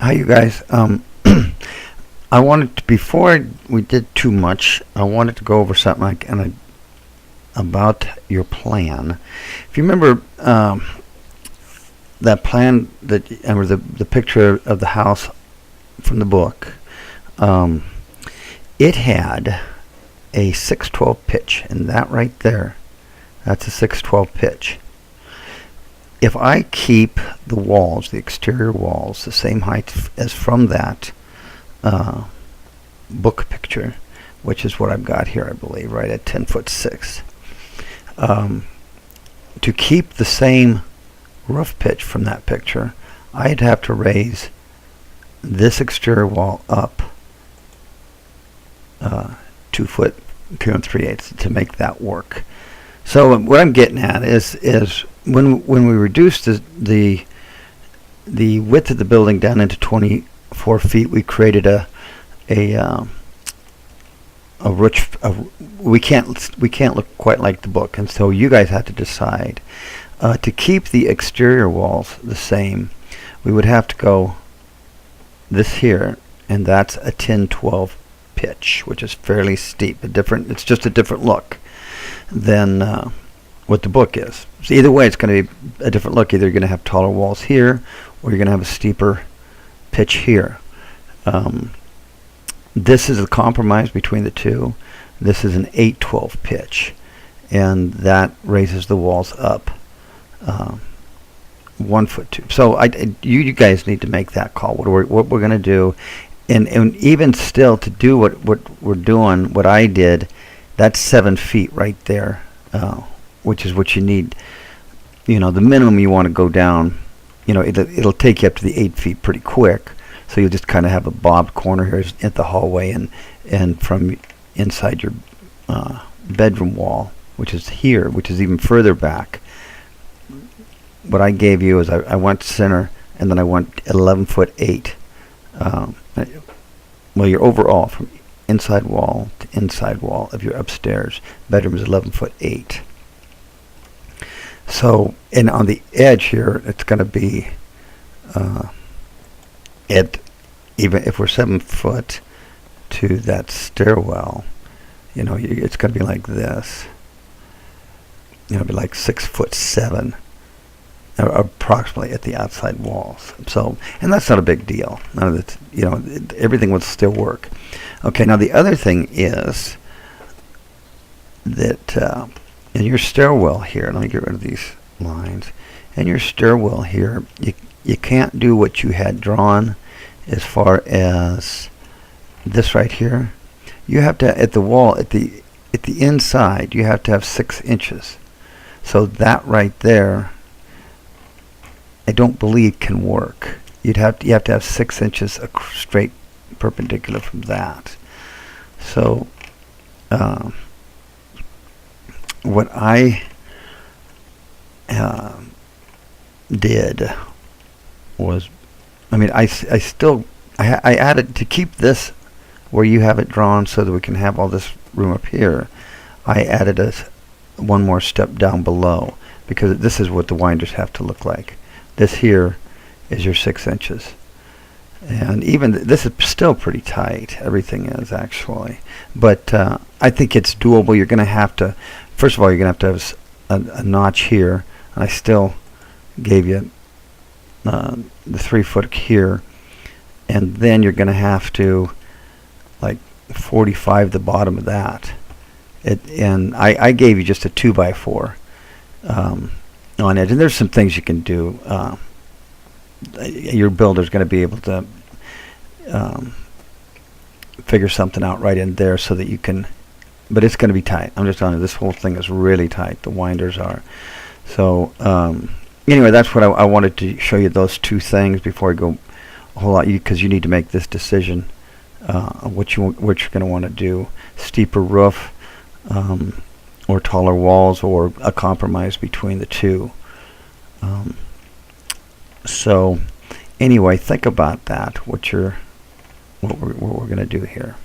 Hi, you guys. I wanted to, before we did too much, I wanted to go over something about your plan. If you remember that plan or the picture of the house from the book, um, it had a 612 pitch, and that right there, that's a 612 pitch. If I keep the walls, the exterior walls, the same height as from that uh, book picture, which is what I've got here, I believe, right at 10'6". To keep the same roof pitch from that picture, I'd have to raise this exterior wall up 2 foot 2 3/8 to make that work. So what I'm getting at is when we reduced the width of the building down into 24 feet, we created a rich. We can't look quite like the book, and so you guys have to decide to keep the exterior walls the same. We would have to go this here, and that's a 10-12 pitch, which is fairly steep. It's just a different look than what the book is. So either way, it's going to be a different look. Either you're going to have taller walls here, or you're going to have a steeper pitch here. This is a compromise between the two. This is an 8-12 pitch, and that raises the walls up 1 foot 2. So you guys need to make that call. What we're going to do, and even still to do what we're doing, what I did, that's 7 feet right there, which is what you need. The minimum you want to go down. It'll take you up to the 8 feet pretty quick. So you'll just kind of have a bobbed corner here at the hallway, and from inside your bedroom wall, which is here, which is even further back. What I gave you is I went center, and then I went 11'8". Well, your overall from inside wall to inside wall of your upstairs bedroom is 11'8". So, and on the edge here, it's going to be even if we're 7 foot to that stairwell, it's going to be like this. It'll be like 6'7", approximately at the outside walls. So, and that's not a big deal. None of the, everything would still work. Okay, now the other thing is that in your stairwell here, let me get rid of these lines. In your stairwell here, you can't do what you had drawn as far as this right here. You have to, at the wall, at the inside, you have to have 6 inches. So that right there, I don't believe can work. You have to have 6 inches straight perpendicular from that. So what I did was, I added, to keep this where you have it drawn so that we can have all this room up here, I added one more step down below, because this is what the winders have to look like. This here is your 6 inches. And even this is still pretty tight. Everything is, actually. But I think it's doable. You're going to have to, first of all, you're going to have a notch here. And I still gave you the 3 foot here. And then you're going to have to, like, 45 the bottom of that. And I gave you just a 2x4 on edge. And there's some things you can do. Your builder's going to be able to figure something out right in there so that you can, but it's going to be tight. I'm just telling you, this whole thing is really tight. The winders are. So anyway, that's what I wanted to show you, those two things before I go a whole lot, because you need to make this decision what you're going to want to do: steeper roof, or taller walls, or a compromise between the two. So anyway, think about that, what we're going to do here.